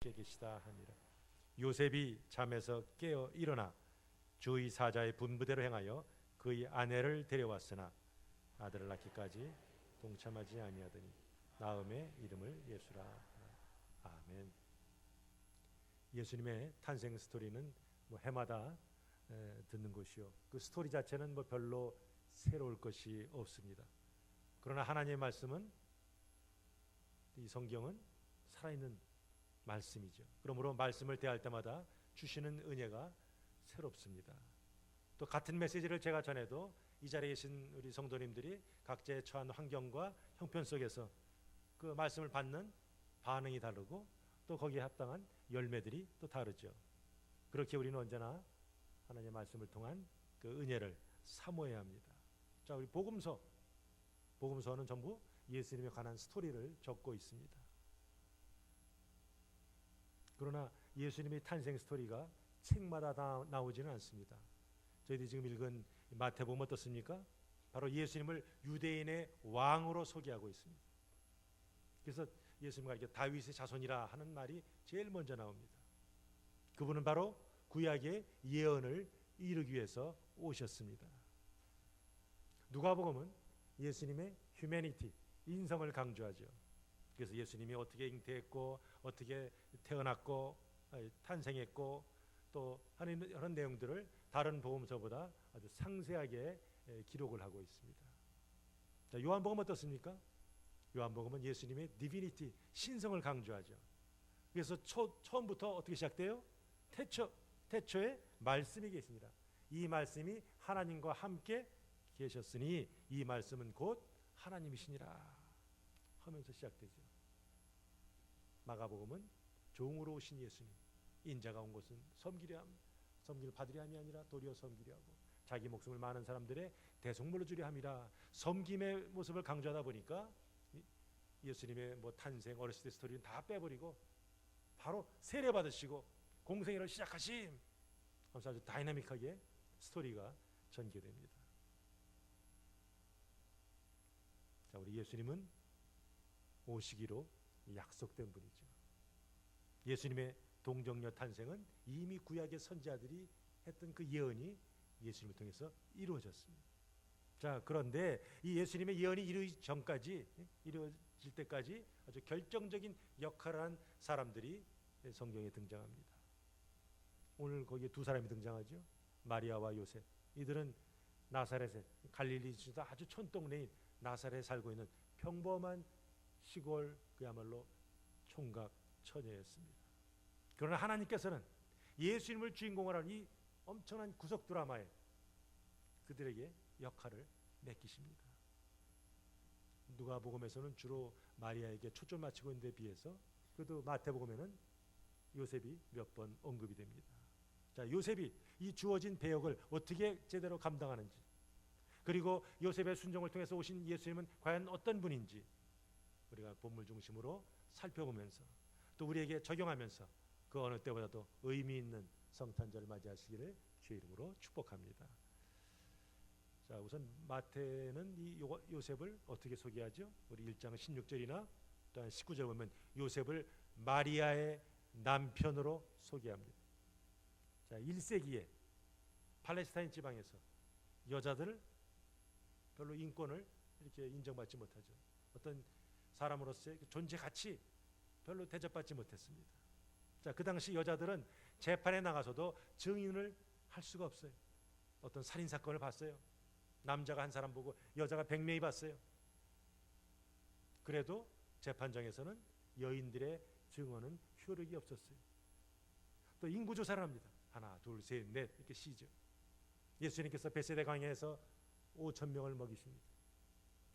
함께 계시다 하니라. 요셉이 잠에서 깨어 일어나 주의 사자의 분부대로 행하여 그의 아내를 데려왔으나 아들을 낳기까지 동참하지 아니하더니 나음의 이름을 예수라. 아멘. 예수님의 탄생 스토리는 해마다 듣는 것이요, 그 스토리 자체는 별로 새로울 것이 없습니다. 그러나 하나님의 말씀은, 이 성경은 살아있는 말씀이죠. 그러므로 말씀을 대할 때마다 주시는 은혜가 새롭습니다. 또 같은 메시지를 제가 전해도 이 자리에 계신 우리 성도님들이 각자의 처한 환경과 형편 속에서 그 말씀을 받는 반응이 다르고 또 거기에 합당한 열매들이 또 다르죠. 그렇게 우리는 언제나 하나님의 말씀을 통한 그 은혜를 사모해야 합니다. 자, 우리 복음서는 전부 예수님에 관한 스토리를 적고 있습니다. 그러나 예수님의 탄생 스토리가 책마다 다 나오지는 않습니다. 저희들이 지금 읽은 마태복음 어떻습니까? 바로 예수님을 유대인의 왕으로 소개하고 있습니다. 그래서 예수님과 이렇게 다윗의 자손이라 하는 말이 제일 먼저 나옵니다. 그분은 바로 구약의 예언을 이루기 위해서 오셨습니다. 누가복음은 예수님의 휴머니티, 인성을 강조하죠. 그래서 예수님이 어떻게 잉태했고 어떻게 태어났고 탄생했고 또 하는 내용들을 다른 복음서보다 아주 상세하게 기록을 하고 있습니다. 자, 요한복음 어떻습니까? 요한복음은 예수님의 디비니티, 신성을 강조하죠. 그래서 처음부터 어떻게 시작돼요? 태초에 말씀이 계시니라. 이 말씀이 하나님과 함께 계셨으니 이 말씀은 곧 하나님이시니라 하면서 시작되죠. 마가복음은 종으로 오신 예수님, 인자가 온 것은 섬기려 받으려 함이 아니라 도리어 섬기려 하고 자기 목숨을 많은 사람들의 대속물로 주려 함이라. 섬김의 모습을 강조하다 보니까 예수님의 탄생, 어렸을 때 스토리는 다 빼버리고 바로 세례 받으시고 공생애를 시작하심 하면서 아주 다이나믹하게 스토리가 전개됩니다. 자, 우리 예수님은 오시기로 약속된 분이죠. 예수님의 동정녀 탄생은 이미 구약의 선지자들이 했던 그 예언이 예수님을 통해서 이루어졌습니다. 자, 그런데 이 예수님의 예언이 이루어질 때까지 아주 결정적인 역할을 한 사람들이 성경에 등장합니다. 오늘 거기에 두 사람이 등장하죠. 마리아와 요셉. 이들은 나사렛에, 갈릴리 지도 아주 촌동네인 나사렛에 살고 있는 평범한 시골, 그야말로 총각 처녀였습니다. 그러나 하나님께서는 예수님을 주인공으로 하는 이 엄청난 구속 드라마에 그들에게 역할을 맡기십니다. 누가복음에서는 주로 마리아에게 초점 맞추고 있는 데 비해서 그래도 마태복음에는 요셉이 몇 번 언급이 됩니다. 자, 요셉이 이 주어진 배역을 어떻게 제대로 감당하는지, 그리고 요셉의 순종을 통해서 오신 예수님은 과연 어떤 분인지 우리가 본문 중심으로 살펴보면서 또 우리에게 적용하면서 그 어느 때보다도 의미 있는 성탄절을 맞이하시기를 주의 이름으로 축복합니다. 자, 우선 마태는 이 요셉을 어떻게 소개하죠? 우리 1장 16절이나 또한 19절 보면 요셉을 마리아의 남편으로 소개합니다. 자, 1세기에 팔레스타인 지방에서 여자들을 별로 인권을 이렇게 인정받지 못하죠. 어떤 사람으로서의 존재 가치 별로 대접받지 못했습니다. 자, 그 당시 여자들은 재판에 나가서도 증인을 할 수가 없어요. 어떤 살인 사건을 봤어요. 남자가 한 사람 보고 여자가 100명이 봤어요. 그래도 재판장에서는 여인들의 증언은 효력이 없었어요. 또 인구조사를 합니다. 하나, 둘, 셋, 넷 이렇게 시죠. 예수님께서 베세다 광야에서 5,000명을 먹이십니다.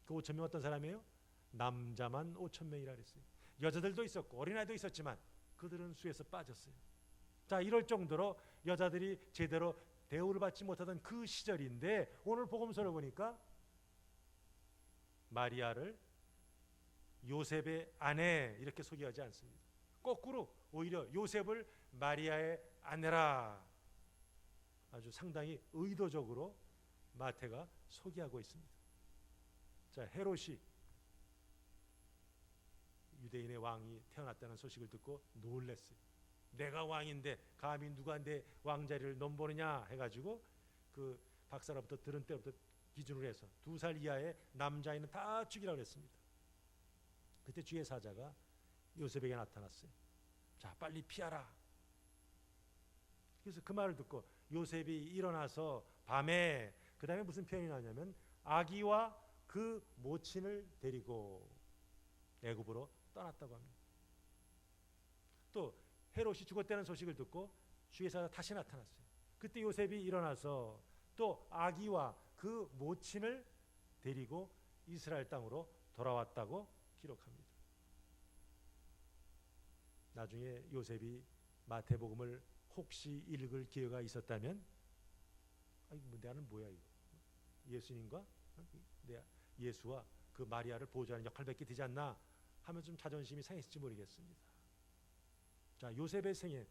그 5,000명 어떤 사람이에요? 남자만 5,000명이라 그랬어요. 여자들도 있었고 어린아이도 있었지만 그들은 수에서 빠졌어요. 자, 이럴 정도로 여자들이 제대로 대우를 받지 못하던 그 시절인데 오늘 복음서를 보니까 마리아를 요셉의 아내 이렇게 소개하지 않습니다. 거꾸로 오히려 요셉을 마리아의 아내라 아주 상당히 의도적으로 마태가 소개하고 있습니다. 자, 헤롯이 유대인의 왕이 태어났다는 소식을 듣고 놀랐어요. 내가 왕인데 감히 누가 내 왕자리를 넘보느냐 해가지고 그 박사로부터 들은 때부터 기준으로 해서 2살 이하의 남자아이는 다 죽이라고 했습니다. 그때 주의 사자가 요셉에게 나타났어요. 자, 빨리 피하라. 그래서 그 말을 듣고 요셉이 일어나서 밤에, 그 다음에 무슨 표현이 나오냐면 아기와 그 모친을 데리고 애굽으로 떠났다고 합니다. 또 헤롯이 죽었다는 소식을 듣고 주의 사자가 다시 나타났어요. 그때 요셉이 일어나서 또 아기와 그 모친을 데리고 이스라엘 땅으로 돌아왔다고 기록합니다. 나중에 요셉이 마태복음을 혹시 읽을 기회가 있었다면, 나는 뭐야 이거? 예수님과 예수와 그 마리아를 보조하는 역할밖에 되지 않나 하면 좀 자존심이 상했을지 모르겠습니다. 자, 요셉의 생애,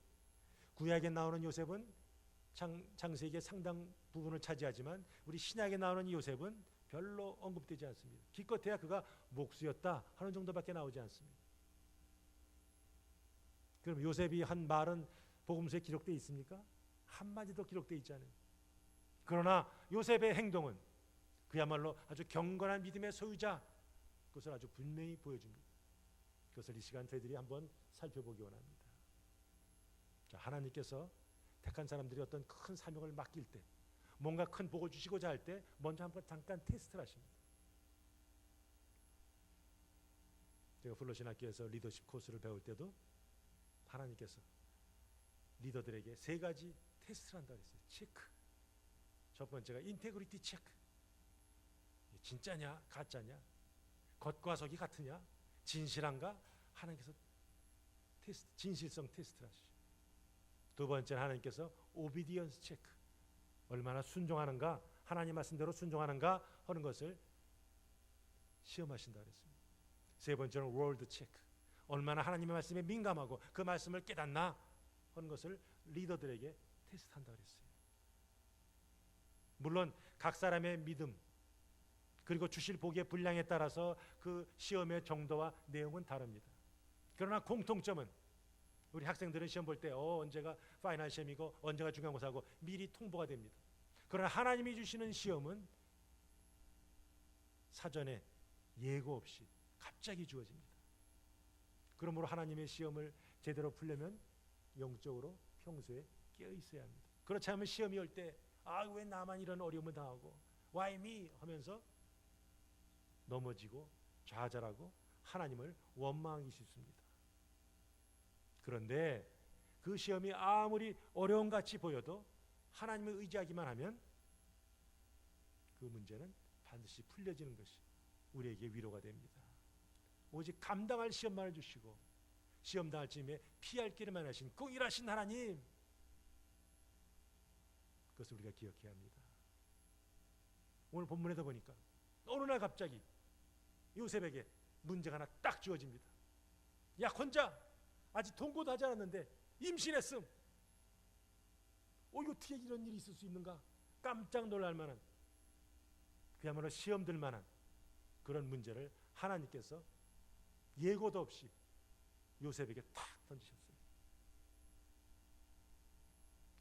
구약에 나오는 요셉은 창세기의 상당 부분을 차지하지만 우리 신약에 나오는 이 요셉은 별로 언급되지 않습니다. 기껏해야 그가 목수였다 하는 정도밖에 나오지 않습니다. 그럼 요셉이 한 말은 복음서에 기록되어 있습니까? 한마디도 기록되어 있지 않아요. 그러나 요셉의 행동은 그야말로 아주 경건한 믿음의 소유자, 그것을 아주 분명히 보여줍니다. 그것을 이 시간 저희들이 한번 살펴보기 원합니다. 자, 하나님께서 택한 사람들이 어떤 큰 사명을 맡길 때, 뭔가 큰 복을 주시고자 할 때 먼저 한번 잠깐 테스트를 하십니다. 제가 플로신학교에서 리더십 코스를 배울 때도 하나님께서 리더들에게 3가지 테스트를 한다고 했어요. 체크. 첫 번째가 인테그리티 체크. 진짜냐 가짜냐, 겉과 속이 같으냐, 진실한가, 하나님께서 테스트, 진실성 테스트를 하시죠. 두 번째는 하나님께서 오비디언스 체크, 얼마나 순종하는가, 하나님 말씀대로 순종하는가 하는 것을 시험하신다 그랬습니다. 세 번째는 월드 체크, 얼마나 하나님의 말씀에 민감하고 그 말씀을 깨닫나 하는 것을 리더들에게 테스트한다 그랬어요. 물론 각 사람의 믿음 그리고 주실 복의 분량에 따라서 그 시험의 정도와 내용은 다릅니다. 그러나 공통점은 우리 학생들은 시험 볼 때 언제가 파이널 시험이고 언제가 중간고사고 미리 통보가 됩니다. 그러나 하나님이 주시는 시험은 사전에 예고 없이 갑자기 주어집니다. 그러므로 하나님의 시험을 제대로 풀려면 영적으로 평소에 깨어 있어야 합니다. 그렇지 않으면 시험이 올 때 왜 나만 이런 어려움을 당하고 Why me? 하면서 넘어지고 좌절하고 하나님을 원망하기 쉽습니다. 그런데 그 시험이 아무리 어려움 같이 보여도 하나님을 의지하기만 하면 그 문제는 반드시 풀려지는 것이 우리에게 위로가 됩니다. 오직 감당할 시험만을 주시고 시험 당할 쯤에 피할 길만 하신 공일하신 하나님, 그것을 우리가 기억해야 합니다. 오늘 본문에도 보니까 어느 날 갑자기 요셉에게 문제가 하나 딱 주어집니다. 약혼자, 아직 동거도 하지 않았는데 임신했음. 이거 어떻게 이런 일이 있을 수 있는가? 깜짝 놀랄 만한, 그야말로 시험 들 만한 그런 문제를 하나님께서 예고도 없이 요셉에게 탁 던지셨어요.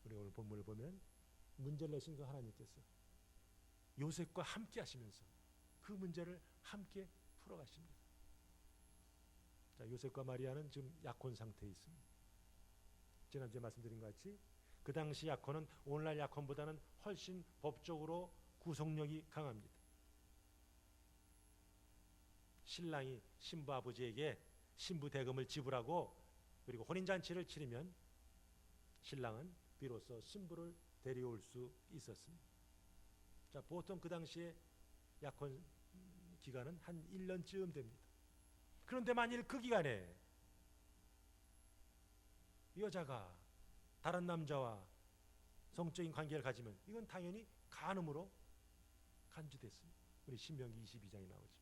우리 오늘 본문을 보면 문제를 내신 그 하나님께서 요셉과 함께 하시면서 그 문제를 함께 풀어가십니다. 자, 요셉과 마리아는 지금 약혼 상태에 있습니다. 지난주에 말씀드린 것 같이 그 당시 약혼은 오늘날 약혼보다는 훨씬 법적으로 구속력이 강합니다. 신랑이 신부 아버지에게 신부 대금을 지불하고 그리고 혼인잔치를 치르면 신랑은 비로소 신부를 데려올 수 있었습니다. 자, 보통 그 당시에 약혼 기간은 한 1년쯤 됩니다. 그런데 만일 그 기간에 여자가 다른 남자와 성적인 관계를 가지면 이건 당연히 간음으로 간주됐습니다. 우리 신명기 22장에 나오죠.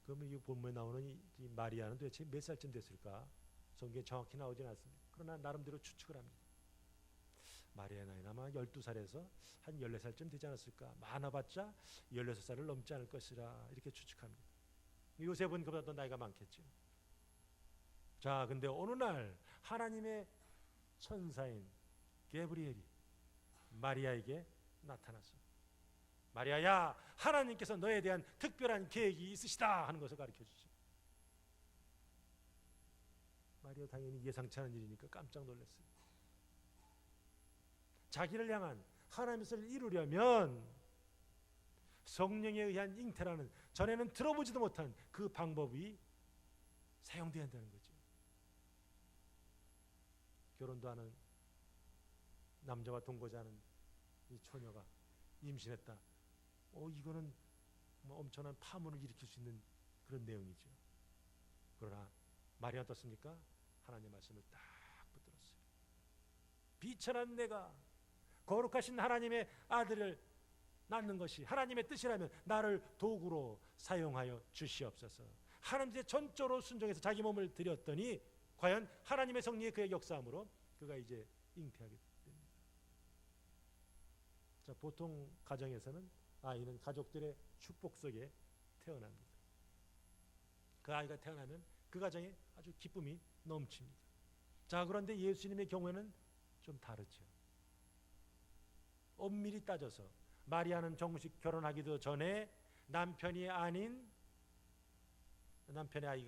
그러면 이 본문에 나오는 이 마리아는 도대체 몇 살쯤 됐을까? 성경에 정확히 나오진 않습니다. 그러나 나름대로 추측을 합니다. 마리아의 나이는 아마 12살에서 한 14살쯤 되지 않았을까? 많아봤자 16살을 넘지 않을 것이라 이렇게 추측합니다. 요셉은 그보다 더 나이가 많겠죠. 자, 근데 어느 날 하나님의 천사인 게브리엘이 마리아에게 나타나서 마리아야, 하나님께서 너에 대한 특별한 계획이 있으시다 하는 것을 가르쳐 주죠. 마리아 당연히 예상치 않은 일이니까 깜짝 놀랐어요. 자기를 향한 하나님의 뜻을 이루려면 성령에 의한 잉태라는 전에는 들어보지도 못한 그 방법이 사용돼야 한다는 거죠. 결혼도 하는 남자와 동거자는 이 처녀가 임신했다. 이거는 뭐 엄청난 파문을 일으킬 수 있는 그런 내용이죠. 그러나 마리아 어떻습니까? 하나님의 말씀을 딱 붙들었어요. 비천한 내가 거룩하신 하나님의 아들을 낳는 것이 하나님의 뜻이라면 나를 도구로 사용하여 주시옵소서. 하나님의 전적으로 순종해서 자기 몸을 드렸더니 과연 하나님의 성령의 그의 역사함으로 그가 이제 잉태하게 됩니다. 자, 보통 가정에서는 아이는 가족들의 축복 속에 태어납니다. 그 아이가 태어나면 그 가정에 아주 기쁨이 넘칩니다. 자, 그런데 예수님의 경우에는 좀 다르죠. 엄밀히 따져서 마리아는 정식 결혼하기도 전에 남편의 아이가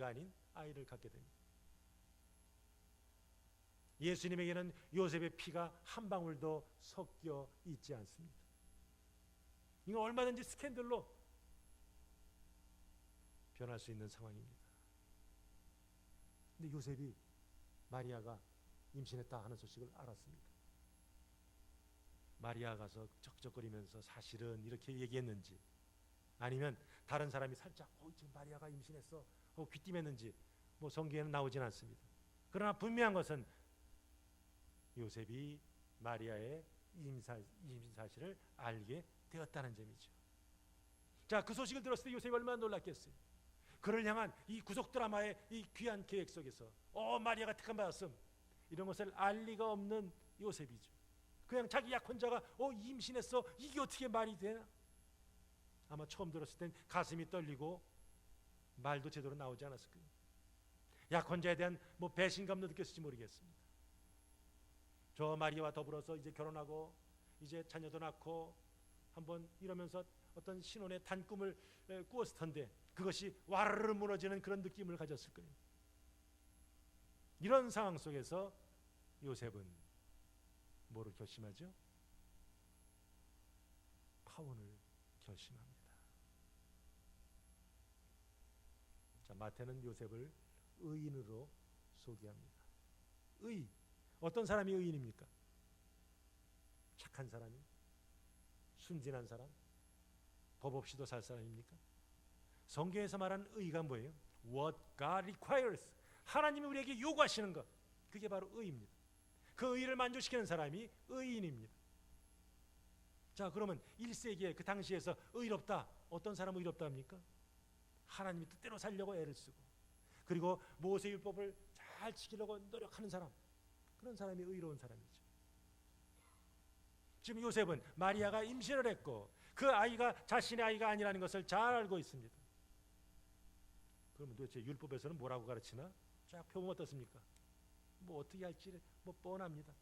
아닌 아이를 갖게 됩니다. 예수님에게는 요셉의 피가 한 방울도 섞여 있지 않습니다. 이건 얼마든지 스캔들로 변할 수 있는 상황입니다. 근데 요셉이 마리아가 임신했다 하는 소식을 알았습니다. 마리아 가서 적적거리면서 사실은 이렇게 얘기했는지, 아니면 다른 사람이 살짝 지금 마리아가 임신했어 귀띔했는지 뭐 성경에는 나오진 않습니다. 그러나 분명한 것은 요셉이 마리아의 임신 사실을 알게 되었다는 점이죠. 자, 그 소식을 들었을 때 요셉이 얼마나 놀랐겠어요. 그를 향한 이 구속 드라마의 이 귀한 계획 속에서 마리아가 택함 받았음, 이런 것을 알 리가 없는 요셉이죠. 그냥 자기 약혼자가 임신했어, 이게 어떻게 말이 되나? 아마 처음 들었을 땐 가슴이 떨리고 말도 제대로 나오지 않았을 거예요. 약혼자에 대한 뭐 배신감도 느꼈을지 모르겠습니다. 저 마리아와 더불어서 이제 결혼하고 이제 자녀도 낳고 한번 이러면서 어떤 신혼의 단꿈을 꾸었을 텐데 그것이 와르르 무너지는 그런 느낌을 가졌을 거예요. 이런 상황 속에서 요셉은 뭐를 결심하죠? 파혼을 결심합니다. 자, 마태는 요셉을 의인으로 소개합니다. 어떤 사람이 의인입니까? 착한 사람이? 순진한 사람? 법 없이도 살 사람입니까? 성경에서 말하는 의가 뭐예요? What God requires. 하나님이 우리에게 요구하시는 것, 그게 바로 의입니다. 그 의를 만족시키는 사람이 의인입니다. 자, 그러면 1세기에 그 당시에서 의롭다, 어떤 사람은 의롭다 합니까? 하나님이 뜻대로 살려고 애를 쓰고, 그리고 모세율법을 잘 지키려고 노력하는 사람, 그런 사람이 의로운 사람이죠. 지금 요셉은 마리아가 임신을 했고 그 아이가 자신의 아이가 아니라는 것을 잘 알고 있습니다. 그러면 도대체 율법에서는 뭐라고 가르치나? 쫙 펴보면 어떻습니까? 뭐 어떻게 할지 뭐 뻔합니다.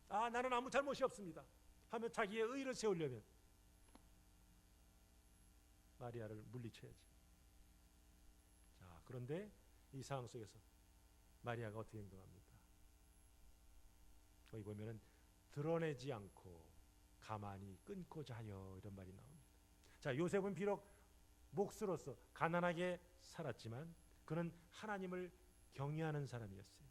나는 아무 잘못이 없습니다 하면 자기의 의를 세우려면 마리아를 물리쳐야지. 자, 그런데 이 상황 속에서 마리아가 어떻게 행동합니까? 거기 보면은 드러내지 않고 가만히 끊고자 하여, 이런 말이 나옵니다. 자, 요셉은 비록 목수로서 가난하게 살았지만 그는 하나님을 경외하는 사람이었어요.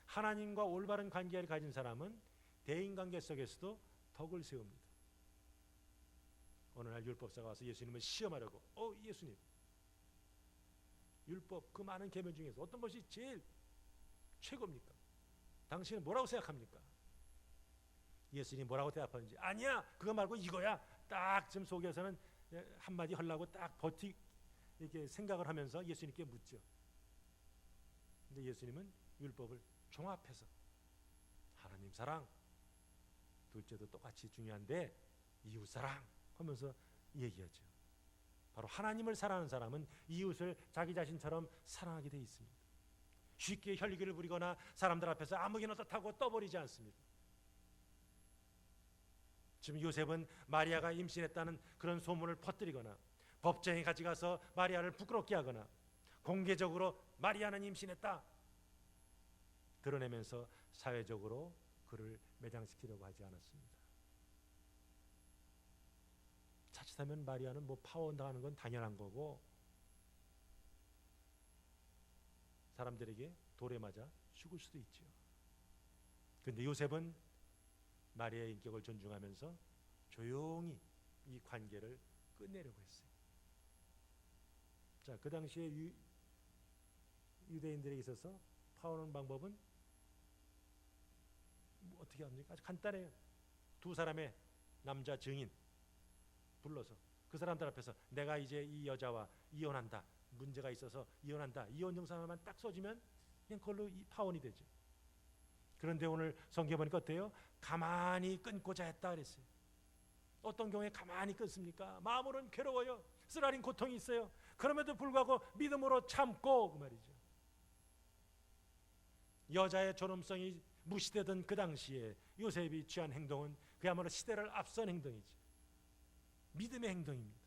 하나님과 올바른 관계를 가진 사람은 대인관계 속에서도 덕을 세웁니다. 어느 날 율법사가 와서 예수님을 시험하려고, 예수님, 율법 그 많은 계명 중에서 어떤 것이 제일 최고입니까? 당신은 뭐라고 생각합니까? 예수님이 뭐라고 대답하는지, 아니야, 그거 말고 이거야. 딱 지금 속에서는 한마디 하려고 딱 이렇게 생각을 하면서 예수님께 묻죠. 근데 예수님은 율법을 종합해서 하나님 사랑, 둘째도 똑같이 중요한데 이웃 사랑 하면서 얘기하죠. 바로 하나님을 사랑하는 사람은 이웃을 자기 자신처럼 사랑하게 돼 있습니다. 쉽게 혈기를 부리거나 사람들 앞에서 아무개나 탓하고 떠버리지 않습니다. 지금 요셉은 마리아가 임신했다는 그런 소문을 퍼뜨리거나 법정에 가져가서 마리아를 부끄럽게 하거나 공개적으로 마리아는 임신했다 드러내면서 사회적으로 그를 매장시키려고 하지 않았습니다. 자칫하면 마리아는 파혼당하는 건 당연한 거고 사람들에게 돌에 맞아 죽을 수도 있죠. 그런데 요셉은 마리아의 인격을 존중하면서 조용히 이 관계를 끝내려고 했어요. 자, 그 당시에 유대인들에게 있어서 파혼하는 방법은 어떻게 합니까? 아주 간단해요. 두 사람의 남자 증인 불러서 그 사람들 앞에서 내가 이제 이 여자와 이혼한다, 문제가 있어서 이혼한다, 이혼 증서만 딱 써주면 그냥 그걸로 파혼이 되죠. 그런데 오늘 성경 보니까 어때요? 가만히 끊고자 했다 그랬어요. 어떤 경우에 가만히 끊습니까? 마음으로는 괴로워요. 쓰라린 고통이 있어요. 그럼에도 불구하고 믿음으로 참고 그 말이죠. 여자의 존엄성이 무시되던 그 당시에 요셉이 취한 행동은 그야말로 시대를 앞선 행동이죠. 믿음의 행동입니다.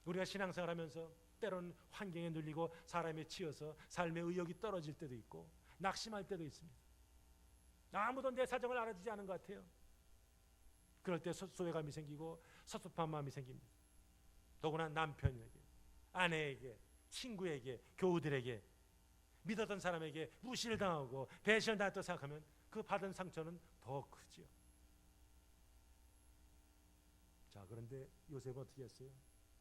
우리가 신앙생활하면서 때로는 환경에 눌리고 사람에 치여서 삶의 의욕이 떨어질 때도 있고 낙심할 때도 있습니다. 아무도 내 사정을 알아주지 않은 것 같아요. 그럴 때 소외감이 생기고 섭섭한 마음이 생깁니다. 더구나 남편에게, 아내에게, 친구에게, 교우들에게, 믿었던 사람에게 무시를 당하고 배신을 당했다고 생각하면 그 받은 상처는 더 크지요. 자, 그런데 요셉은 어떻게 했어요?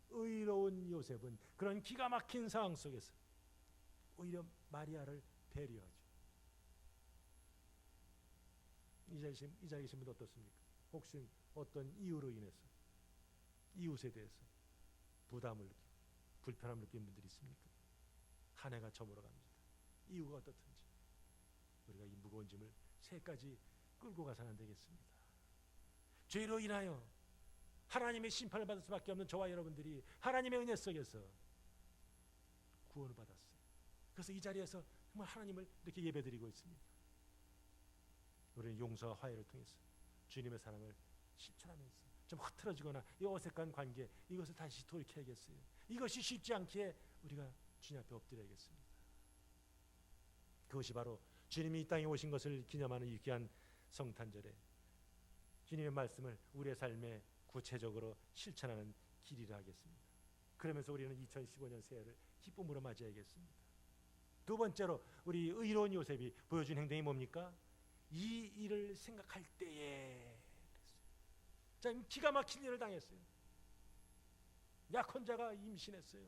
의로운 요셉은 그런 기가 막힌 상황 속에서 오히려 마리아를 배려하죠. 이 자리에 계신 분도 어떻습니까? 혹시 어떤 이유로 인해서 이웃에 대해서 부담을 느끼고 불편함을 느끼는 분들이 있습니까? 한 해가 저물어 갑니다. 이유가 어떻든지 우리가 이 무거운 짐을 새까지 끌고 가서는 안 되겠습니다. 죄로 인하여 하나님의 심판을 받을 수밖에 없는 저와 여러분들이 하나님의 은혜 속에서 구원을 받았어요. 그래서 이 자리에서 정말 하나님을 이렇게 예배드리고 있습니다. 우리는 용서와 화해를 통해서 주님의 사랑을 실천하면서 좀 흐트러지거나 이 어색한 관계 이것을 다시 돌이켜야겠어요. 이것이 쉽지 않기에 우리가 주님 앞에 엎드려야겠습니다. 그것이 바로 주님이 이 땅에 오신 것을 기념하는 이 귀한 성탄절에 주님의 말씀을 우리의 삶에 구체적으로 실천하는 길이라 하겠습니다. 그러면서 우리는 2015년 새해를 기쁨으로 맞이하겠습니다. 두 번째로 우리 의로운 요셉이 보여준 행동이 뭡니까? 이 일을 생각할 때에 자, 기가 막힌 일을 당했어요. 약혼자가 임신했어요.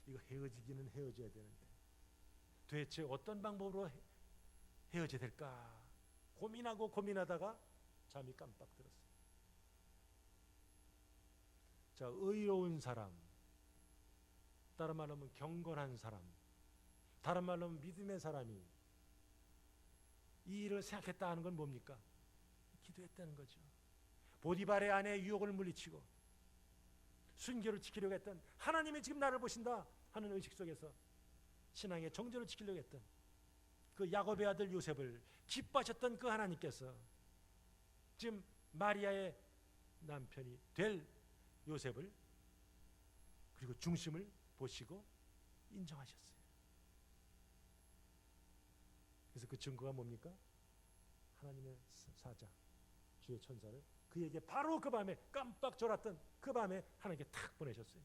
이거 헤어지기는 헤어져야 되는데 도대체 어떤 방법으로 헤어져야 될까 고민하고 고민하다가 잠이 깜빡 들었어요. 자, 의로운 사람, 다른 말로 하면 경건한 사람, 다른 말로 하면 믿음의 사람이 이 일을 생각했다 하는 건 뭡니까? 기도했다는 거죠. 보디발의 아내의 유혹을 물리치고 순교를 지키려고 했던 하나님이 지금 나를 보신다 하는 의식 속에서 신앙의 정절을 지키려고 했던 그 야곱의 아들 요셉을 기뻐하셨던 그 하나님께서 지금 마리아의 남편이 될 요셉을 그리고 중심을 보시고 인정하셨어요. 그래서 그 증거가 뭡니까? 하나님의 사자 주의 천사를 그에게 바로 그 밤에 깜빡 졸았던 그 밤에 하나님께 탁 보내셨어요.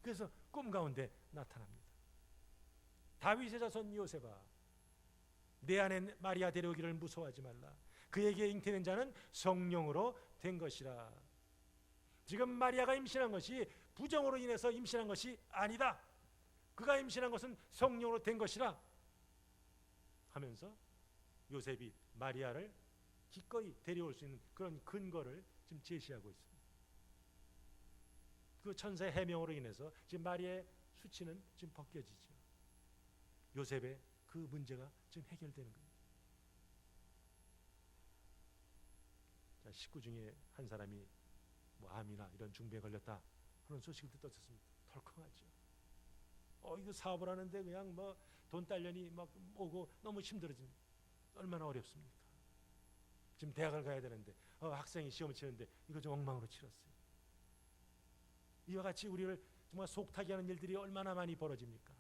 그래서 꿈 가운데 나타납니다. 다윗의 자손 요셉아, 내 아내 마리아 데려오기를 무서워하지 말라. 그에게 잉태된 자는 성령으로 된 것이라. 지금 마리아가 임신한 것이 부정으로 인해서 임신한 것이 아니다. 그가 임신한 것은 성령으로 된 것이라 하면서 요셉이 마리아를 기꺼이 데려올 수 있는 그런 근거를 지금 제시하고 있습니다. 그 천사의 해명으로 인해서 지금 마리아의 수치는 지금 벗겨지죠. 요셉의 그 문제가 지금 해결되는 겁니다. 자, 식구 중에 한 사람이 뭐 암이나 이런 중병에 걸렸다 하는 소식을 듣었습니다. 덜컹하죠. 이거 사업을 하는데 그냥 뭐 돈 딸려니 막 오고 너무 힘들어집니다. 얼마나 어렵습니까? 지금 대학을 가야 되는데 학생이 시험을 치는데 이거 좀 엉망으로 치렀어요. 이와 같이 우리를 정말 속타게 하는 일들이 얼마나 많이 벌어집니까?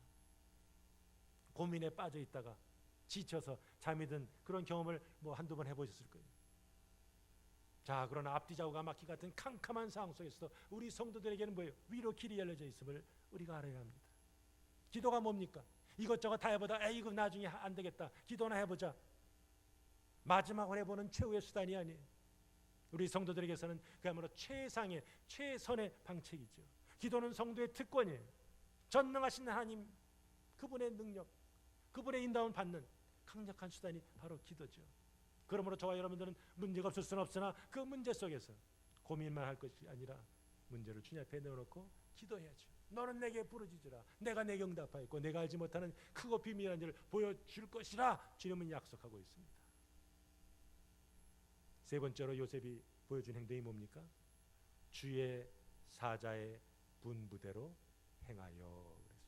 고민에 빠져 있다가 지쳐서 잠이 든 그런 경험을 뭐 한두 번 해보셨을 거예요. 자, 그러나 앞뒤 좌우가 막히 같은 캄캄한 상황 속에서도 우리 성도들에게는 뭐예요? 위로 길이 열려져 있음을 우리가 알아야 합니다. 기도가 뭡니까? 이것저것 다 해보다 이거 나중에 안 되겠다. 기도나 해보자. 마지막으로 해보는 최후의 수단이 아니에요. 우리 성도들에게서는 그야말로 최상의 최선의 방책이죠. 기도는 성도의 특권이에요. 전능하신 하나님, 그분의 능력, 그분의 인도함을 받는 강력한 수단이 바로 기도죠. 그러므로 저와 여러분들은 문제가 없을 수는 없으나 그 문제 속에서 고민만 할 것이 아니라 문제를 주님 앞에 내어놓고 기도해야죠. 너는 내게 부르짖으라. 내가 내게 응답하였고 내가 알지 못하는 크고 비밀한 일을 보여줄 것이라 주님은 약속하고 있습니다. 세 번째로 요셉이 보여준 행동이 뭡니까? 주의 사자의 분부대로 행하여 그랬어요.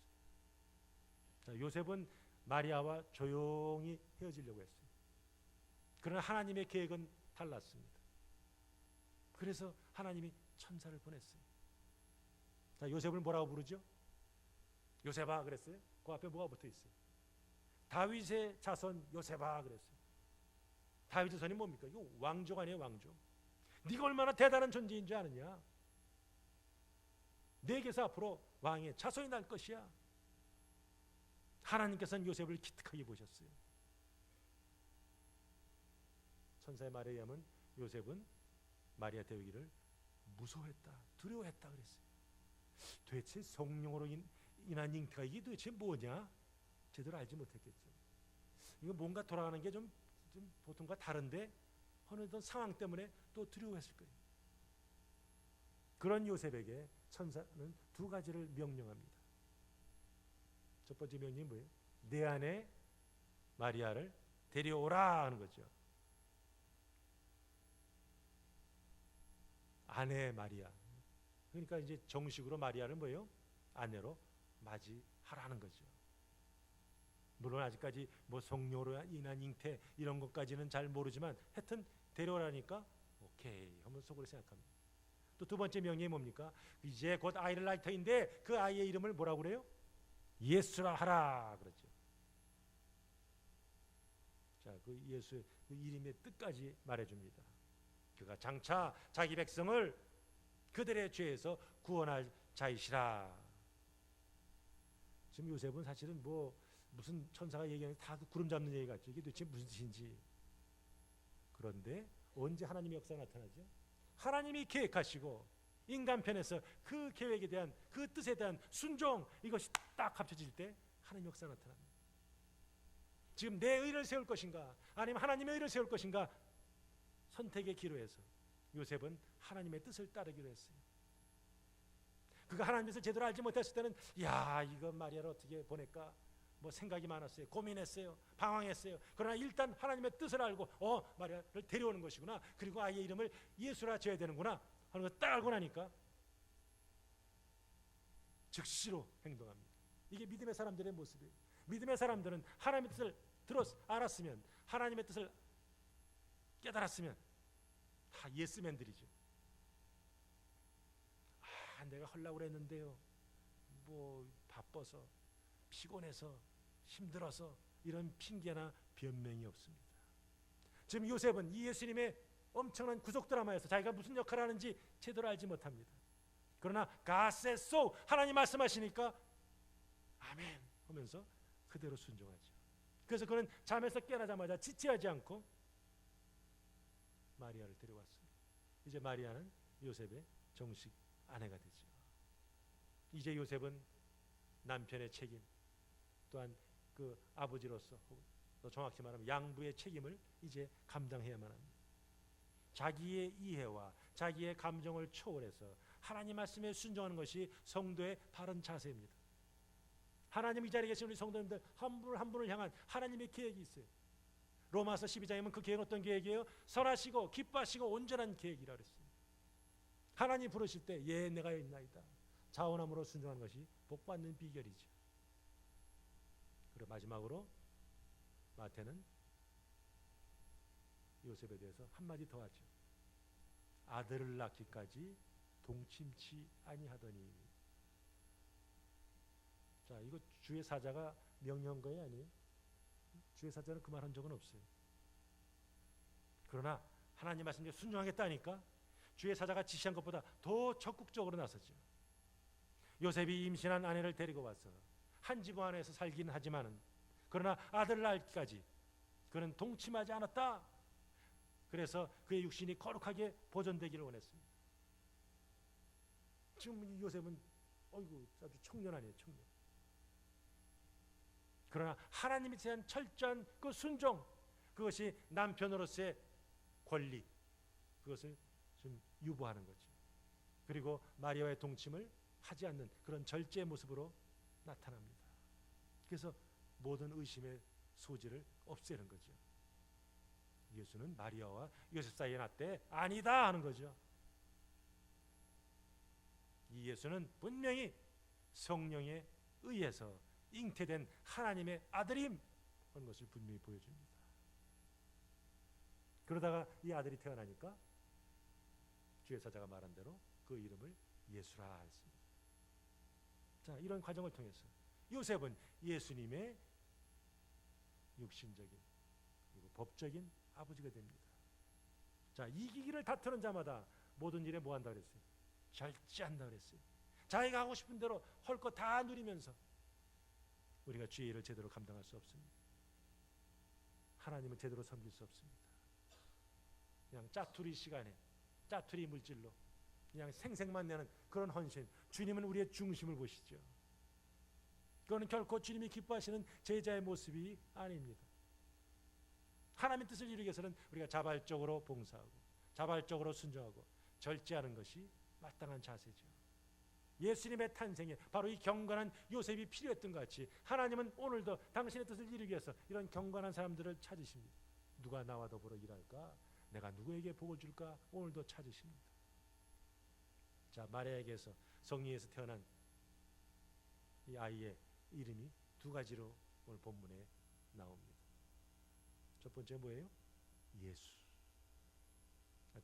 자, 요셉은 마리아와 조용히 헤어지려고 했어요. 그러나 하나님의 계획은 달랐습니다. 그래서 하나님이 천사를 보냈어요. 자, 요셉을 뭐라고 부르죠? 요셉아 그랬어요. 그 앞에 뭐가 붙어 있어요? 다윗의 자손 요셉아 그랬어요. 다윗의 자손이 뭡니까? 이거 왕족 아니에요, 왕족. 네가 얼마나 대단한 존재인 줄 아느냐? 네게서 앞으로 왕의 자손이 날 것이야. 하나님께서는 요셉을 기특하게 보셨어요. 천사의 말에 의하면 요셉은 마리아 데우기를 무서워했다, 두려워했다 그랬어요. 도대체 성령으로 인한 잉태가 이게 도대체 뭐냐? 제대로 알지 못했겠죠. 이거 뭔가 돌아가는 게 좀 보통과 다른데 어느 상황 때문에 또 두려워했을 거예요. 그런 요셉에게 천사는 두 가지를 명령합니다. 첫 번째 명령이 뭐예요? 내 아내 마리아를 데려오라 하는 거죠. 아내 마리아. 그러니까 이제 정식으로 마리아를 뭐예요? 아내로 맞이하라는 거죠. 물론 아직까지 뭐 성령으로 인한 잉태 이런 것까지는 잘 모르지만 하여튼 데려오라니까 오케이 하면 속으로 생각합니다. 또 두 번째 명령이 뭡니까? 이제 곧 아이를 낳을 터인데 그 아이의 이름을 뭐라고 그래요? 예수라 하라 그러죠. 자, 그 예수의 그 이름의 뜻까지 말해줍니다. 그가 장차 자기 백성을 그들의 죄에서 구원할 자이시라. 지금 요셉은 사실은 뭐 무슨 천사가 얘기하는 다 그 구름 잡는 얘기 같죠. 이게 도대체 무슨 뜻인지. 그런데 언제 하나님의 역사가 나타나죠? 하나님이 계획하시고 인간 편에서 그 계획에 대한 그 뜻에 대한 순종 이것이 딱 합쳐질 때 하나님의 역사가 나타납니다. 지금 내 의를 세울 것인가 아니면 하나님의 의를 세울 것인가 선택의 기로에서 요셉은 하나님의 뜻을 따르기로 했어요. 그가 하나님의 뜻을 제대로 알지 못했을 때는 야 이거 마리아를 어떻게 보낼까 뭐 생각이 많았어요. 고민했어요. 방황했어요. 그러나 일단 하나님의 뜻을 알고 마리아를 데려오는 것이구나. 그리고 아이의 이름을 예수라 지어야 되는구나 하는 걸 딱 알고 나니까 즉시로 행동합니다. 이게 믿음의 사람들의 모습이에요. 믿음의 사람들은 하나님의 뜻을 알았으면 하나님의 뜻을 깨달았으면 다 예스맨들이죠. 내가 하려고 그랬는데요. 뭐 바빠서 피곤해서 힘들어서 이런 핑계나 변명이 없습니다. 지금 요셉은 이 예수님의 엄청난 구속 드라마에서 자기가 무슨 역할을 하는지 제대로 알지 못합니다. 그러나 가세소 하나님 말씀하시니까 아멘 하면서 그대로 순종하죠. 그래서 그는 잠에서 깨어나자마자 지체하지 않고 마리아를 데려왔습니다. 이제 마리아는 요셉의 정식 아내가 되죠. 이제 요셉은 남편의 책임 또한 그 아버지로서 또 정확히 말하면 양부의 책임을 이제 감당해야만 합니다. 자기의 이해와 자기의 감정을 초월해서 하나님 말씀에 순종하는 것이 성도의 바른 자세입니다. 하나님 이 자리에 계신 우리 성도님들 한 분 한 분을 향한 하나님의 계획이 있어요. 로마서 12장에 보면 그 계획은 어떤 계획이에요? 선하시고 기뻐하시고 온전한 계획이라고 그랬어요. 하나님 부르실 때 예 내가 있나이다. 자원함으로 순종하는 것이 복받는 비결이죠. 그리고 마지막으로 마태는 요셉에 대해서 한마디 더 하죠. 아들을 낳기까지 동침치 아니하더니. 자, 이거 주의 사자가 명령한 거예요, 아니에요? 주의 사자는 그 말 한 적은 없어요. 그러나 하나님 말씀에 순종하겠다니까 주의 사자가 지시한 것보다 더 적극적으로 나섰죠. 요셉이 임신한 아내를 데리고 와서 한 집 안에서 살기는 하지만은 그러나 아들을 낳기까지 그는 동침하지 않았다. 그래서 그의 육신이 거룩하게 보존되기를 원했습니다. 지금 요셉은 어이구 아주 청년 아니에요, 청년. 그러나 하나님에 대한 철저한 그 순종, 그것이 남편으로서의 권리, 그것을 좀 유보하는 거죠. 그리고 마리아와의 동침을 하지 않는 그런 절제의 모습으로 나타납니다. 그래서 모든 의심의 소지를 없애는 거죠. 예수는 마리아와 요셉 사이에 났대 아니다 하는 거죠. 이 예수는 분명히 성령에 의해서 잉태된 하나님의 아들임 하는 것을 분명히 보여줍니다. 그러다가 이 아들이 태어나니까 주의 사자가 말한 대로 그 이름을 예수라 했습니다. 자, 이런 과정을 통해서 요셉은 예수님의 육신적인 그리고 법적인 아버지가 됩니다. 자, 이기기를 다투는 자마다 모든 일에 뭐 한다 그랬어요? 절제한다 그랬어요. 자기가 하고 싶은 대로 할 거 다 누리면서 우리가 주의 일을 제대로 감당할 수 없습니다. 하나님을 제대로 섬길 수 없습니다. 그냥 짜투리 시간에 짜투리 물질로 그냥 생색만 내는 그런 헌신, 주님은 우리의 중심을 보시죠. 그거는 결코 주님이 기뻐하시는 제자의 모습이 아닙니다. 하나님의 뜻을 이루기 위해서는 우리가 자발적으로 봉사하고 자발적으로 순종하고 절제하는 것이 마땅한 자세죠. 예수님의 탄생에 바로 이 경건한 요셉이 필요했던 것 같이 하나님은 오늘도 당신의 뜻을 이루기 위해서 이런 경건한 사람들을 찾으십니다. 누가 나와 더불어 일할까? 내가 누구에게 복을 줄까? 오늘도 찾으십니다. 자, 마리아에게서 성령에서 태어난 이 아이의 이름이 두 가지로 오늘 본문에 나옵니다. 첫 번째 뭐예요? 예수.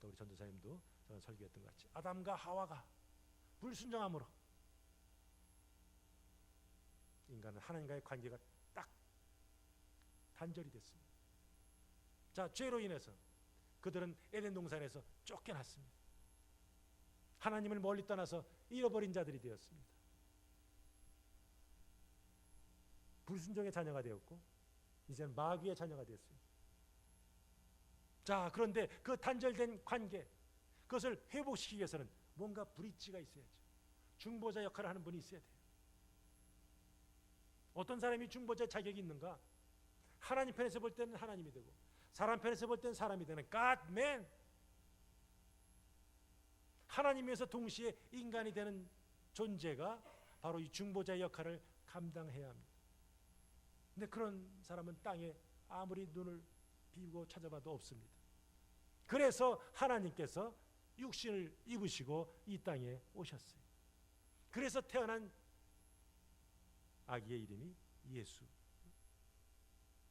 또 우리 전도사님도 저는 설교했던 것 같이 아담과 하와가 불순종함으로 인간은 하나님과의 관계가 딱 단절이 됐습니다. 자, 죄로 인해서 그들은 에덴 동산에서 쫓겨났습니다. 하나님을 멀리 떠나서 잃어버린 자들이 되었습니다. 불순종의 자녀가 되었고 이제는 마귀의 자녀가 되었습니다. 자, 그런데 그 단절된 관계, 그것을 회복시키기 위해서는 뭔가 브릿지가 있어야죠. 중보자 역할을 하는 분이 있어야 돼요. 어떤 사람이 중보자 자격이 있는가? 하나님 편에서 볼 때는 하나님이 되고 사람 편에서 볼 때는 사람이 되는 God man. 하나님에서 동시에 인간이 되는 존재가 바로 이 중보자의 역할을 감당해야 합니다. 근데 그런 사람은 땅에 아무리 눈을 비우고 찾아봐도 없습니다. 그래서 하나님께서 육신을 입으시고 이 땅에 오셨어요. 그래서 태어난 아기의 이름이 예수.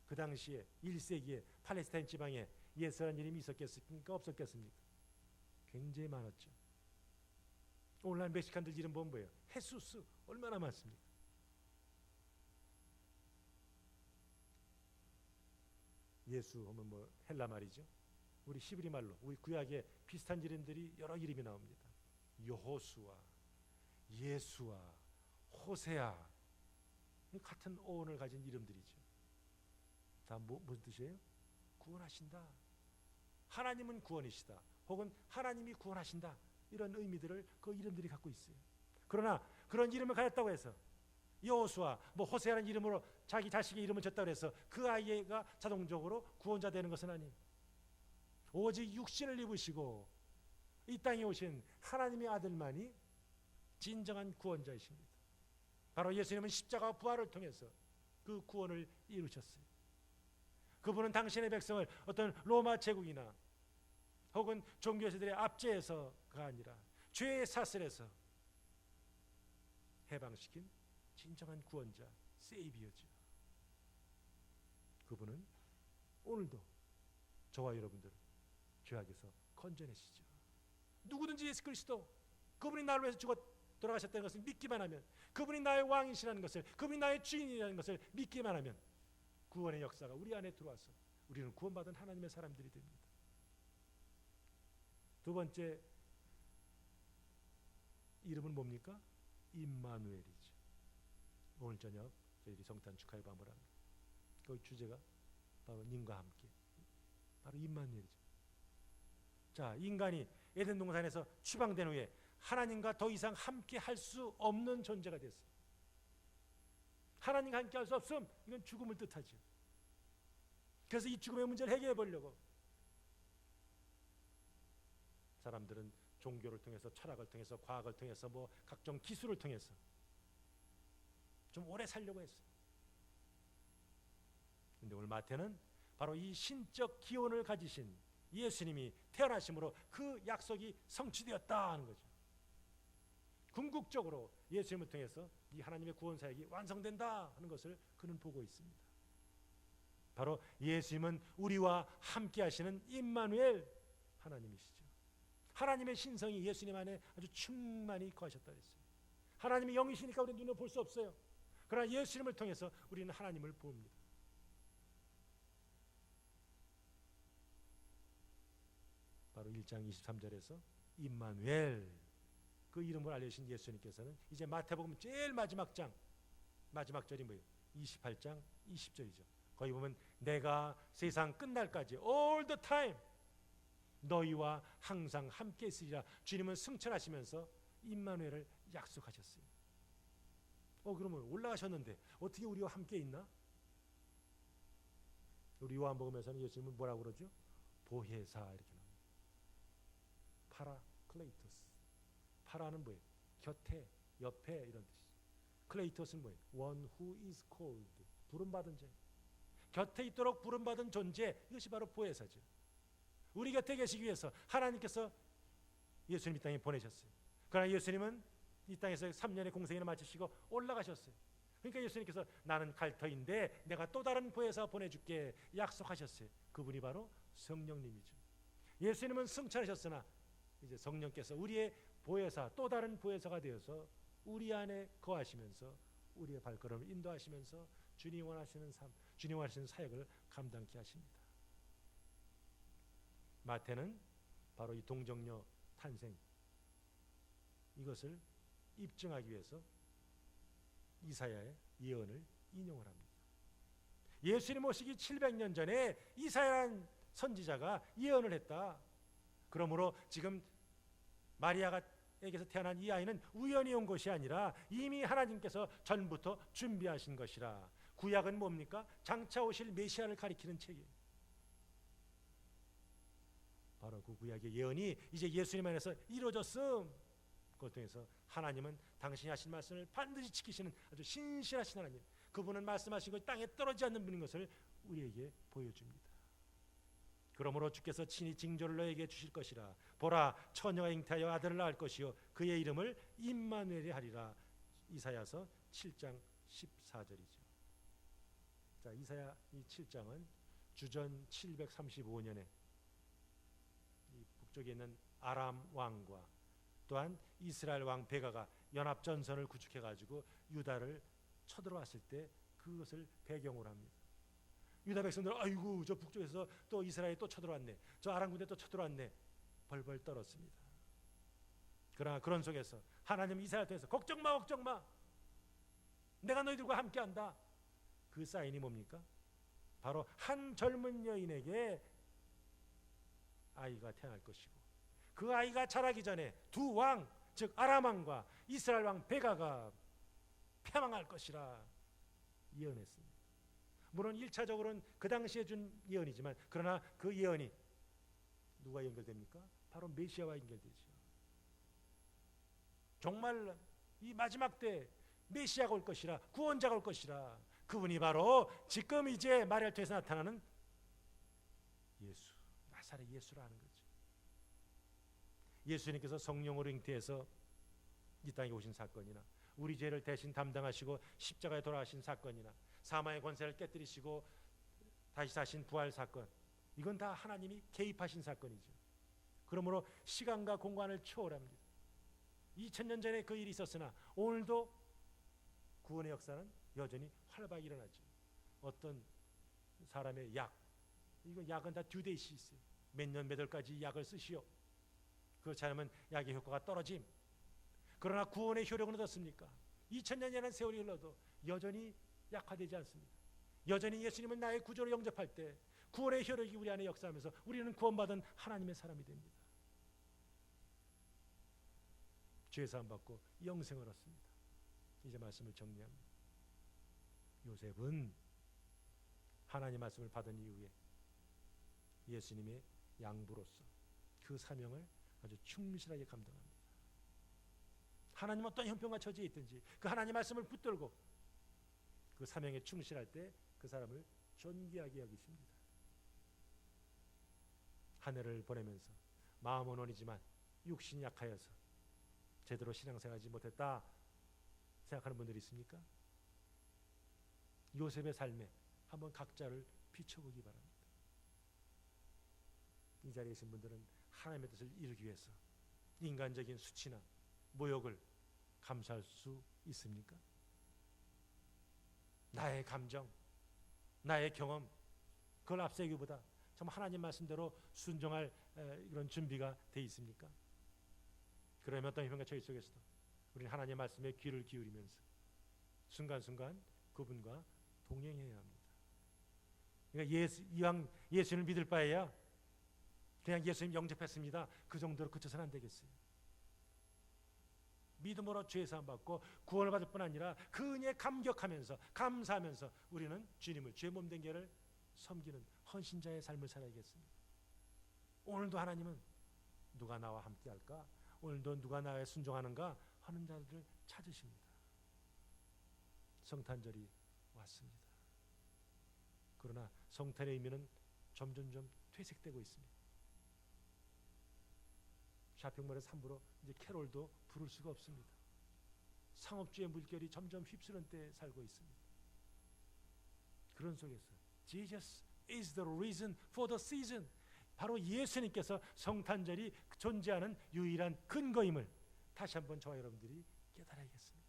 그 당시에 1세기에 팔레스타인 지방에 예수라는 이름이 있었겠습니까? 없었겠습니까? 굉장히 많았죠. 오늘날 멕시칸들 이름 보면 뭐예요? 헤수스. 얼마나 많습니까? 예수 하면 뭐 헬라 말이죠. 우리 히브리 말로 우리 구약에 비슷한 이름들이 여러 이름이 나옵니다. 여호수아, 예수아, 호세아, 같은 어원을 가진 이름들이죠. 다 무슨 뜻이에요? 구원하신다. 하나님은 구원이시다. 혹은 하나님이 구원하신다. 이런 의미들을 그 이름들이 갖고 있어요. 그러나 그런 이름을 가졌다고 해서 여호수아, 뭐 호세아라는 이름으로 자기 자식의 이름을 줬다고 해서 그 아이가 자동적으로 구원자 되는 것은 아니에요. 오직 육신을 입으시고 이 땅에 오신 하나님의 아들만이 진정한 구원자이십니다. 바로 예수님은 십자가 부활을 통해서 그 구원을 이루셨어요. 그분은 당신의 백성을 어떤 로마 제국이나 혹은 종교세들의 압제에서가 아니라 죄의 사슬에서 해방시킨 진정한 구원자, 세이비어죠. 그분은 오늘도 저와 여러분들을 죄악에서 건져내시죠. 누구든지 예수 그리스도, 그분이 나를 위해서 죽어 돌아가셨다는 것을 믿기만 하면, 그분이 나의 왕이시라는 것을, 그분이 나의 주인이라는 것을 믿기만 하면 구원의 역사가 우리 안에 들어와서 우리는 구원받은 하나님의 사람들이 됩니다. 두 번째 이름은 뭡니까? 임마누엘이죠. 오늘 저녁 저희들이 성탄 축하의 밤을 합니다. 그 주제가 바로 님과 함께, 바로 임마누엘이죠. 자, 인간이 에덴 동산에서 추방된 후에 하나님과 더 이상 함께 할 수 없는 존재가 됐어요. 하나님과 함께 할 수 없음, 이건 죽음을 뜻하죠. 그래서 이 죽음의 문제를 해결해 보려고 사람들은 종교를 통해서, 철학을 통해서, 과학을 통해서, 뭐 각종 기술을 통해서 좀 오래 살려고 했어요. 근데 오늘 마태는 바로 이 신적 기원을 가지신 예수님이 태어나심으로 그 약속이 성취되었다 하는 거죠. 궁극적으로 예수님을 통해서 이 하나님의 구원 사역이 완성된다 하는 것을 그는 보고 있습니다. 바로 예수님은 우리와 함께 하시는 임마누엘 하나님이시죠. 하나님의 신성이 예수님 안에 아주 충만히 거하셨다 했어요. 하나님이 영이시니까 우리 눈에 볼 수 없어요. 그러나 예수님을 통해서 우리는 하나님을 봅니다. 바로 1장 23절에서 임마누엘, 그 이름을 알려주신 예수님께서는 이제 마태복음 제일 마지막 장, 마지막 절이 뭐예요? 28장 20절이죠. 거기 보면 내가 세상 끝날까지 all the time 너희와 항상 함께 있으리라. 주님은 승천하시면서 임마누엘을 약속하셨어요. 그러면 올라가셨는데 어떻게 우리와 함께 있나? 우리 요한복음에서는 예수님은 뭐라고 그러죠? 보혜사 이렇게 나옵니다. 파라클레이토스. 파라는 뭐예요? 곁에, 옆에 이런 뜻이죠. 클레이토스는 뭐예요? One who is called. 부름받은 자. 곁에 있도록 부름받은 존재, 이것이 바로 보혜사죠. 우리 곁에 계시기 위해서 하나님께서 예수님 이 땅에 보내셨어요. 그러나 예수님은 이 땅에서 3년의 공생애를 마치시고 올라가셨어요. 그러니까 예수님께서 나는 갈 터인데 내가 또 다른 보혜사 보내줄게 약속하셨어요. 그분이 바로 성령님이죠. 예수님은 승천하셨으나 이제 성령께서 우리의 보혜사, 또 다른 보혜사가 되어서 우리 안에 거하시면서 우리의 발걸음을 인도하시면서 주님 원하시는 삶, 주님 원하시는 사역을 감당케 하십니다. 마태는 바로 이 동정녀 탄생, 이것을 입증하기 위해서 이사야의 예언을 인용을 합니다. 예수님 오시기 700년 전에 이사야라는 선지자가 예언을 했다. 그러므로 지금 마리아에게서 태어난 이 아이는 우연히 온 것이 아니라 이미 하나님께서 전부터 준비하신 것이라. 구약은 뭡니까? 장차 오실 메시아를 가리키는 책이에요. 바로 그 구약의 예언이 이제 예수님 안에서 이루어졌음. 그것 통해서 하나님은 당신이 하신 말씀을 반드시 지키시는 아주 신실하신 하나님, 그분은 말씀하신 것이 땅에 떨어지지 않는 분인 것을 우리에게 보여줍니다. 그러므로 주께서 친히 징조를 너에게 주실 것이라. 보라, 처녀가 잉태하여 아들을 낳을 것이요 그의 이름을 임마누엘이 하리라. 이사야서 7장 14절이죠. 자, 이사야 이 7장은 주전 735년에 이 북쪽에 있는 아람 왕과 또한 이스라엘 왕 베가가 연합 전선을 구축해 가지고 유다를 쳐들어왔을 때 그것을 배경으로 합니다. 유다 백성들 아이고 저 북쪽에서 또 이스라엘이 또 쳐들어왔네, 저 아람 군대 또 쳐들어왔네, 벌벌 떨었습니다. 그러나 그런 속에서 하나님 이사야를 통해서 걱정 마, 걱정 마, 내가 너희들과 함께한다. 그 사인이 뭡니까? 바로 한 젊은 여인에게 아이가 태어날 것이고 그 아이가 자라기 전에 두 왕, 즉 아람 왕과 이스라엘 왕 베가가 패망할 것이라 예언했습니다. 물론 1차적으로는 그 당시에 준 예언이지만 그러나 그 예언이 누가 연결됩니까? 바로 메시아와 연결되죠. 정말 이 마지막 때 메시아가 올 것이라, 구원자가 올 것이라. 그분이 바로 지금 이제 마리아를 통해서 나타나는 예수, 나사렛 예수라는 거죠. 예수님께서 성령으로 잉태해서 이 땅에 오신 사건이나 우리 죄를 대신 담당하시고 십자가에 돌아가신 사건이나 사망의 권세를 깨뜨리시고 다시 사신 부활 사건, 이건 다 하나님이 개입하신 사건이죠. 그러므로 시간과 공간을 초월합니다. 2000년 전에 그 일이 있었으나 오늘도 구원의 역사는 여전히 활발하게 일어나죠. 어떤 사람의 이거 약은 다 듀데이시 있어요. 몇 년 몇 월까지 약을 쓰시오. 그렇지 않으면 약의 효과가 떨어짐. 그러나 구원의 효력은 어떻습니까? 2000년이라는 세월이 흘러도 여전히 약화되지 않습니다. 여전히 예수님은 나의 구조로 영접할 때 구원의 효력이 우리 안에 역사하면서 우리는 구원받은 하나님의 사람이 됩니다. 죄사함 받고 영생을 얻습니다. 이제 말씀을 정리합니다. 요셉은 하나님 말씀을 받은 이후에 예수님의 양부로서 그 사명을 아주 충실하게 감당합니다. 하나님 어떤 형편과 처지에 있든지 그 하나님 말씀을 붙들고 그 사명에 충실할 때 그 사람을 존귀하게 여기십니다. 한 해를 보내면서 마음은 원이지만 육신이 약하여서 제대로 신앙생활하지 못했다 생각하는 분들이 있습니까? 요셉의 삶에 한번 각자를 비춰보기 바랍니다. 이 자리에 계신 분들은 하나님의 뜻을 이루기 위해서 인간적인 수치나 모욕을 감수할 수 있습니까? 나의 감정, 나의 경험, 그걸 앞세우기보다 참 하나님 말씀대로 순종할 이런 준비가 돼 있습니까? 그러면 어떤 형편과 처지 속에서도 우리는 하나님 말씀에 귀를 기울이면서 순간순간 그분과 동행해야 합니다. 그러니까 이왕 예수를 믿을 바에야 그냥 예수님 영접했습니다, 그 정도로 그쳐서는 안 되겠어요. 믿음으로 죄사함 받고 구원을 받을 뿐 아니라 그 은혜에 감격하면서 감사하면서 우리는 주님을 주의 몸된 교회를 섬기는 헌신자의 삶을 살아야겠습니다. 오늘도 하나님은 누가 나와 함께 할까? 오늘도 누가 나에 순종하는가 하는 자들을 찾으십니다. 성탄절이 왔습니다. 그러나 성탄의 의미는 점점점 퇴색되고 있습니다. 쇼핑몰에서 함부로 이제 캐롤도 부를 수가 없습니다. 상업주의 물결이 점점 휩쓰는 때에 살고 있습니다. 그런 속에서 Jesus is the reason for the season, 바로 예수님께서 성탄절이 존재하는 유일한 근거임을 다시 한번 저와 여러분들이 깨달아야겠습니다.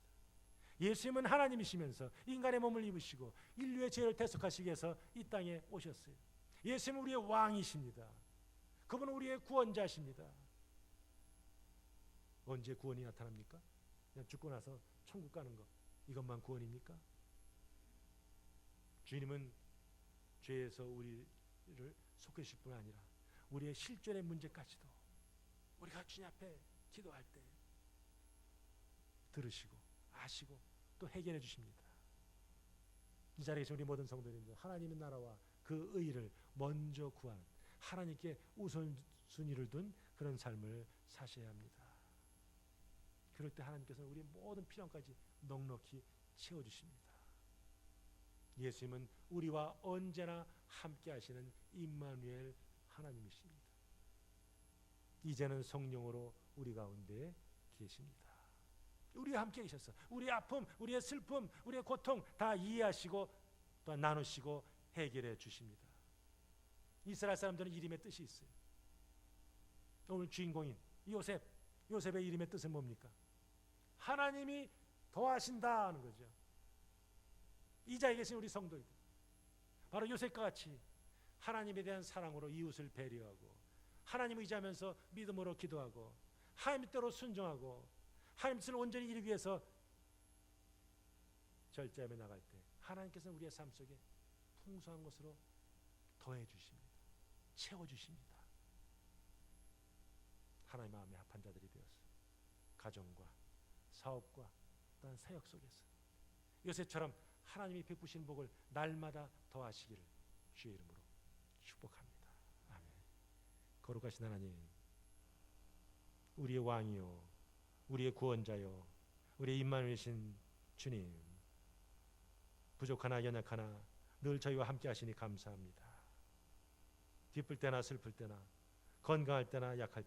예수님은 하나님이시면서 인간의 몸을 입으시고 인류의 죄를 대속하시기 위해서 이 땅에 오셨어요. 예수님은 우리의 왕이십니다. 그분은 우리의 구원자십니다. 언제 구원이 나타납니까? 그냥 죽고 나서 천국 가는 것, 이것만 구원입니까? 주님은 죄에서 우리를 속이실 뿐 아니라 우리의 실존의 문제까지도 우리가 주님 앞에 기도할 때 들으시고 아시고 또 해결해 주십니다. 이 자리에서 우리 모든 성도님들, 하나님의 나라와 그 의를 먼저 구하는, 하나님께 우선순위를 둔 그런 삶을 사셔야 합니다. 그럴 때 하나님께서는 우리의 모든 필요함까지 넉넉히 채워주십니다. 예수님은 우리와 언제나 함께 하시는 임마누엘 하나님이십니다. 이제는 성령으로 우리 가운데 계십니다. 우리와 함께 계셔서 우리의 아픔, 우리의 슬픔, 우리의 고통 다 이해하시고 또 나누시고 해결해 주십니다. 이스라엘 사람들은 이름의 뜻이 있어요. 오늘 주인공인 요셉의 이름의 뜻은 뭡니까? 하나님이 더하신다 하는 거죠. 이 자리에 계신 우리 성도들, 바로 요셉과 같이 하나님에 대한 사랑으로 이웃을 배려하고 하나님을 의지하면서 믿음으로 기도하고 하나님 뜻대로 순종하고 하나님 뜻을 온전히 이루기 위해서 절제하며 나갈 때 하나님께서는 우리의 삶 속에 풍성한 것으로 더해 주십니다. 채워 주십니다. 하나님 마음에 합한 자들이 되어서 가정과 사업과 또한 사역 속에서 요셉처럼 하나님이 베푸신 복을 날마다 더하시기를 주의 이름으로 축복합니다. 아멘. 거룩하신 하나님, 우리의 왕이요 우리의 구원자요 우리의 임마누엘이신 주님, 부족하나 연약하나 늘 저희와 함께 하시니 감사합니다. 기쁠 때나 슬플 때나 건강할 때나 약할 때